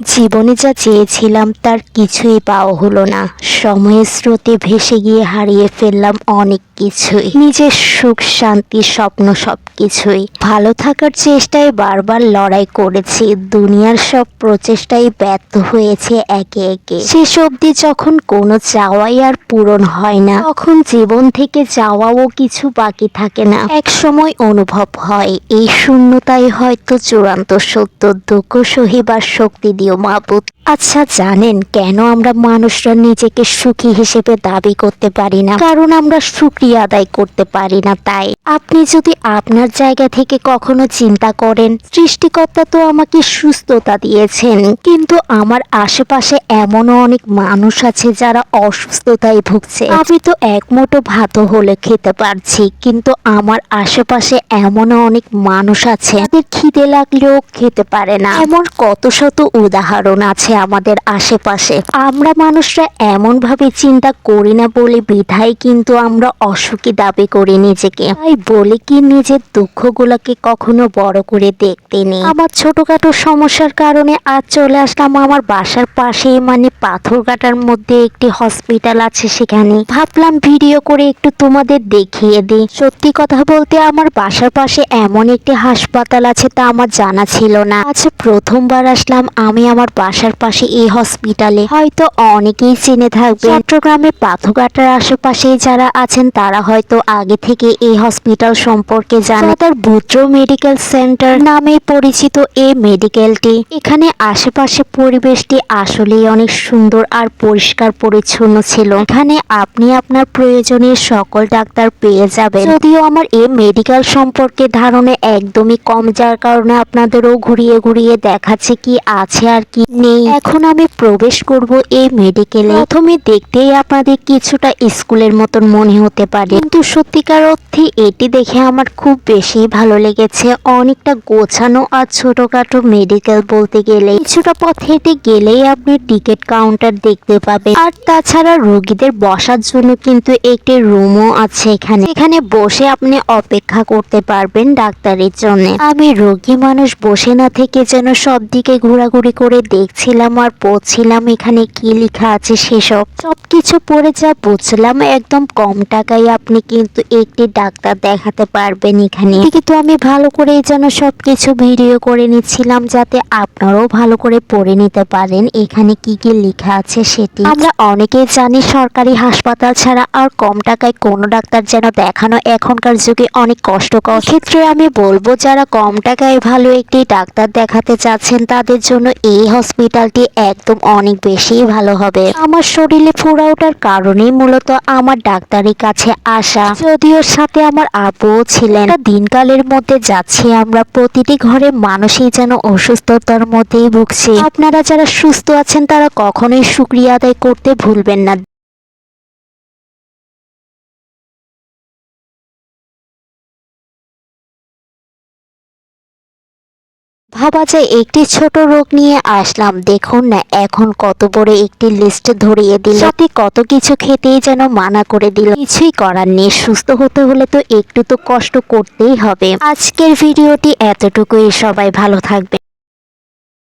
জীবনে যা চেয়েছিলাম তার কিছুই পাওয়া হলো না। সময়ের স্রোতে ভেসে গিয়ে হারিয়ে ফেললাম অনেক কিছুই, নিজের সুখ শান্তি স্বপ্ন সবকিছুই। ভালো থাকার চেষ্টায় বারবার লড়াই করেছি, দুনিয়ার সব প্রচেষ্টাই ব্যর্থ হয়েছে একে একে। শেষ অবধি যখন কোনো চাওয়াই আর পূরণ হয় না, তখন জীবন থেকে চাওয়াও কিছু বাকি থাকে না। এক সময় অনুভব হয় এই শূন্যতাই হয়তো চূড়ান্ত সত্য। দুঃখ সহিবার শক্তি দিও মাবুদ। আচ্ছা জানেন কেন আমরা মানুষরা নিজেকে সুখী হিসেবে দাবি করতে পারি না? কারণ আমরা শুকরিয়া আদায় করতে পারি না। তাই আপনি যদি আপনার জায়গা থেকে কখনো চিন্তা করেন, সৃষ্টিকর্তা তো আমাকে সুস্থতা দিয়েছেন, কিন্তু আমার আশেপাশে এমনও অনেক মানুষ আছে যারা অসুস্থতায় ভুগছে। আমি তো এক মুঠো ভাতও হলে খেতে পারছি, কিন্তু আমার আশেপাশে এমনও অনেক মানুষ আছে যাদের খিদে লাগলেও খেতে পারে না। এমন কত শত উদাহরণ আছে আমাদের আশেপাশে। আমরা মানুষরা এমন ভাবে চিন্তা করি না বলে বিধায় কিন্তু আমরা অসুখী দাবি করি নিজেকে। তাই বলে কি নিজের দুঃখগুলোকে কখনো বড় করে দেখতে নেই। আমার ছোটখাটো সমস্যার কারণে আজ চলে আসলাম আমার বাসার পাশে, মানে পাথরঘাটার মধ্যে একটি হসপিটাল আছে, সেখানে ভাবলাম ভিডিও করে একটু তোমাদের দেখিয়ে দিই। সত্যি কথা বলতে আমার বাসার পাশে এমন একটি হাসপাতাল আছে তা আমার জানা ছিল না। আজ প্রথমবার আসলাম আমি আমার বাসার পাশে এই হসপিটালে। হয়তো অনেকেই চিনে থাকবে, চট্টগ্রামে পাথরঘাটার আশেপাশে যারা আছেন তারা হয়তো আগে থেকে এই হসপিটাল সম্পর্কে জানে। তার বুদ্র মেডিকেল সেন্টার নামে পরিচিত এই মেডিকেলটি। এখানে আশেপাশে পরিবেশটি আসলেই অনেক সুন্দর আর পরিষ্কার পরিচ্ছন্ন ছিল। এখানে আপনি আপনার প্রয়োজনীয় সকল ডাক্তার পেয়ে যাবেন। যদিও আমার এই মেডিকেল সম্পর্কে ধারণা একদমই কম, যার কারণে আপনাদেরও ঘুরিয়ে ঘুরিয়ে দেখাচ্ছে কি আছে আর কি নেই। এখন আমি প্রবেশ করব এই মেডিকেলে। প্রথমে দেখতেই আপনাদের কিছুটা স্কুলের মতন মনে হতে পারে, কিন্তু সত্যিকার অর্থে এটি দেখে আমার খুব বেশি ভালো লেগেছে। অনেকটা গোছানো আর ছোটখাটো মেডিকেল বলতে গেলে। কিছুটা পথ হেঁটে গেলেই আপনি টিকিট কাউন্টার দেখতে পাবেন, আর তাছাড়া রোগীদের বসার জন্য কিন্তু একটি রুমও আছে এখানে। এখানে বসে আপনি অপেক্ষা করতে পারবেন ডাক্তারের জন্য। আমি রোগী মানুষ বসে না থেকে যেন সব দিকে ঘোরাঘুরি করে দেখছিলাম আর পড়ছিলাম এখানে কি লেখা আছে সেসব। সবকিছু পড়ে যা বুঝলাম, একদম কম টাকায় আপনি কিন্তু একটি ডাক্তার দেখাতে পারবেন এখানে। কিন্তু আমি ভালো করে যেন সবকিছু ভিডিও করে নিচ্ছিলাম যাতে আপনারাও ভালো করে পড়ে নিতে পারেন এখানে কি কি লেখা আছে সেটি। আমরা অনেকেই জানি সরকারি হাসপাতাল ছাড়া আর কম টাকায় কোনো ডাক্তার যেন দেখানো এখনকার যুগে অনেক কষ্টকর। ক্ষেত্রে আমি বলবো যারা কম টাকায় ভালো একটি ডাক্তার দেখাতে চাচ্ছেন তাদের জন্য এই হসপিটালটি একদম অনেক বেশি ভালো হবে। আমার শরীরে ফোড়া ওঠার কারণেই মূলত আমার ডাক্তারের কাছে আসা। যদিও সাথে আমার আব্বুও ছিলেন। দিনকালের মধ্যে যাচ্ছি আমরা, প্রতিটি ঘরে মানুষই যেন অসুস্থতার মধ্যেই ভুগছে। আপনারা যারা সুস্থ আছেন তারা কখনোই শুকরিয়া আদায় করতে ভুলবেন না। ভাবা যায় একটি ছোট রোগ নিয়ে আসলাম, দেখুন না এখন কত বড় একটি লিস্ট ধরিয়ে দিল, সাথে কত কিছু খেতেই যেন মানা করে দিল। কিছুই করার নেই, সুস্থ হতে হলে তো একটু তো কষ্ট করতেই হবে। আজকের ভিডিওটি এতটুকুই, সবাই ভালো থাকবে।